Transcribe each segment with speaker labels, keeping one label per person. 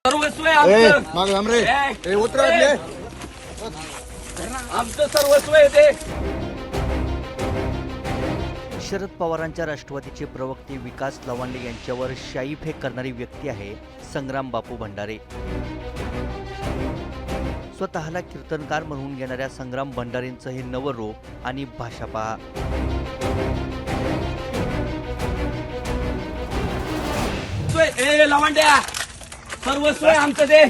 Speaker 1: सर्वस्व आहे आमचं.
Speaker 2: माग थांब रे.
Speaker 1: ए,
Speaker 2: उतरा
Speaker 1: ए, आमचं सर्वस्व आहे ते.
Speaker 3: शरद पवारांच्या राष्ट्रवादीचे प्रवक्ते विकास लवांडे यांच्यावर शाईफेक करणारी व्यक्ती आहे संग्राम बापू भंडारे. स्वतःला कीर्तनकार म्हणून घेणाऱ्या संग्राम भंडारेंचं हे नवं रूप आणि भाषा पहा.
Speaker 1: ए लवंड्या, सर्वस्व आहे आमचं ते.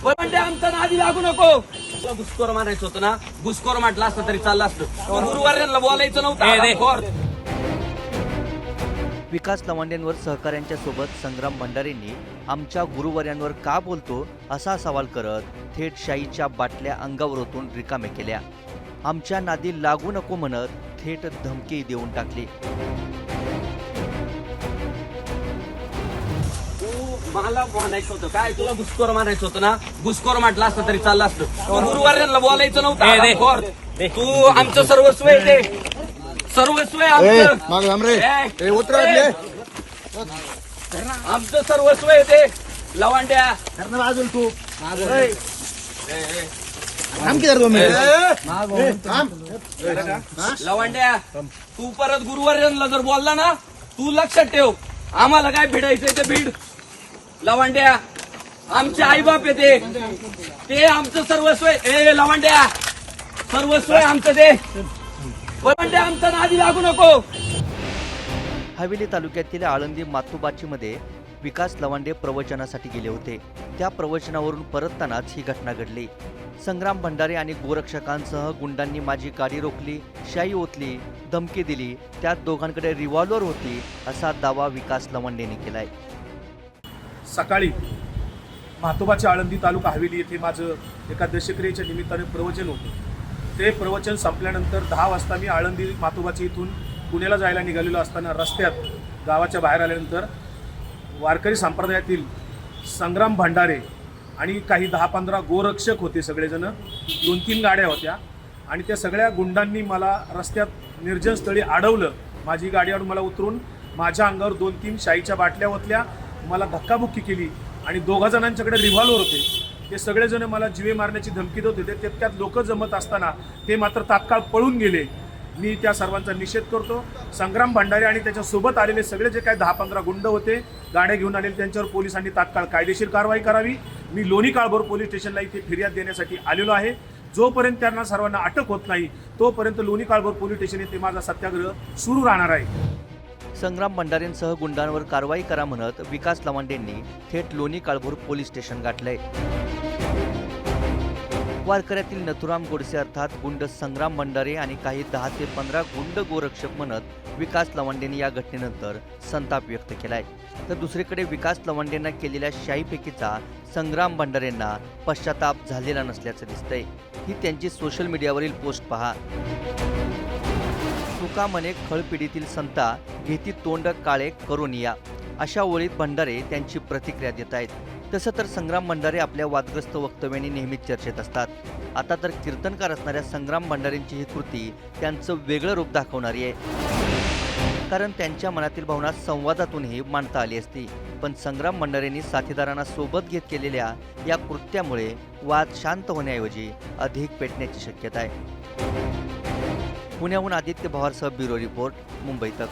Speaker 1: लवंड्या, आमचं नादी लागू नको. तुला घुसखोर मारायचं होतं ना, घुसखोर म्हटलं असतं तरी चाललं असतं. गुरुवार्यांना बोलायचं नव्हतं.
Speaker 3: विकास लवांडेंवर सहकाऱ्यांच्या सोबत संग्राम भंडारेंनी आमच्या गुरुवर्यांवर का बोलतो असा सवाल करत थेट शाईच्या बाटल्या अंगावर ओतून रिकामे केल्या. आमच्या नादी लागू नको म्हणत थेट धमकी देऊन टाकली.
Speaker 1: मला म्हणायचं होतं काय, तुला घुसखोर मारायचं होतं ना, घुसखोर म्हटलं असतं तरी चाललं असतं. गुरुवार्यांना बोलायचं नव्हतं. तू आमचं सर्वस्व आहे ते. सर्वस्व आहे आमचं.
Speaker 2: माग थांब रे. उतरा
Speaker 1: आमचं सर्वस्व आहे ते. लवांड्या,
Speaker 2: बाजूल तू थांब की 2 मिनिट.
Speaker 1: लवांड्या, तू परत गुरुवार्यांना जर बोलला ना, तू लक्षात ठेव, आम्हाला काय भिडायचंय ते भीड. लवांड्या, आमचे आईबाप आहे ते आमचं सर्वस्व आहे. ए लवांड्या, सर्वस्व आहे आमचं ते. लवांड्या, आमचं नादी लागू नको.
Speaker 3: हवेली तालुक्यातील आळंदी मातुबाचीमध्ये विकास लवांडे प्रवचनासाठी गेले होते. त्या प्रवचनावरून परततानाच ही घटना घडली. संग्राम भंडारे आणि गोरक्षकांसह गुंडांनी माझी गाडी रोखली, शाई ओतली, धमकी दिली. त्यात दोघांकडे रिव्हॉल्वर होती असा दावा विकास लवांडेंनी केलाय.
Speaker 4: सकाळी म्हातोबाच्या आळंदी तालुका हवेली येथे माझं एका दशक्रियेच्या निमित्ताने प्रवचन होतं. ते प्रवचन संपल्यानंतर 10 वाजता मी आळंदी मातोबाच्या इथून पुण्याला जायला निघालेलो असताना रस्त्यात गावाच्या बाहेर आल्यानंतर वारकरी संप्रदायातील संग्राम भंडारे आणि काही 10-15 गोरक्षक होते. सगळेजण 2-3 गाड्या होत्या आणि त्या सगळ्या गुंडांनी मला रस्त्यात निर्जन स्थळी अडवलं. माझी गाडी आणून मला उतरून माझ्या अंगावर 2-3 शाईच्या बाटल्या ओतल्या, मला धक्काबुक्की केली आणि 2 जणांच्याकडे रिव्हॉल्वर होते. ते सगळेजण मला जीवे मारण्याची धमकी देत होते. त्यात लोक जमत असताना ते मात्र तात्काळ पळून गेले. मी त्या सर्वांचा निषेध करतो. संग्राम भंडारे आणि त्याच्यासोबत आलेले सगळे जे काही 10-15 गुंड होते, गाड्या घेऊन आलेले, त्यांच्यावर पोलिसांनी तात्काळ कायदेशीर कारवाई करावी. मी लोणी काळभोर पोलीस स्टेशनला इथे फिर्याद देण्यासाठी आलेलो आहे. जोपर्यंत त्यांना सर्वांना अटक होत नाही तोपर्यंत लोणी काळभोर पोलीस स्टेशन येथे माझा सत्याग्रह सुरू राहणार आहे.
Speaker 3: संग्राम भंडारेंसह गुंडांवर कारवाई करा म्हणत विकास लवांडेंनी थेट लोणी काळभोर पोलीस स्टेशन गाठलंय. वारकऱ्यातील नथुराम गोडसे अर्थात गुंड संग्राम भंडारे आणि काही 10 ते 15 गुंड गोरक्षक म्हणत विकास लवांडेंनी या घटनेनंतर संताप व्यक्त केलाय. तर दुसरीकडे विकास लवांडेंना केलेल्या शाईफेकीचा संग्राम भंडारेंना पश्चाताप झालेला नसल्याचं दिसतंय. ही त्यांची सोशल मीडियावरील पोस्ट पहा. तुका म्हणे खळपिढीतील संता घेती तोंड काळे करून या, अशा ओळीत भंडारे त्यांची प्रतिक्रिया देत आहेत. तसं तर संग्राम भंडारे आपल्या वादग्रस्त वक्तव्यांनी नेहमीच चर्चेत असतात. आता तर कीर्तनकार असणाऱ्या संग्राम भंडारेंची ही कृती त्यांचं वेगळं रूप दाखवणारी आहे. कारण त्यांच्या मनातील भावना संवादातूनही मांडता आली असती. पण संग्राम भंडारेंनी साथीदारांना सोबत घेत केलेल्या या कृत्यामुळे वाद शांत होण्याऐवजी अधिक पेटण्याची शक्यता आहे. पुण्याहून आदित्य पवारसह ब्युरो रिपोर्ट, मुंबई तक.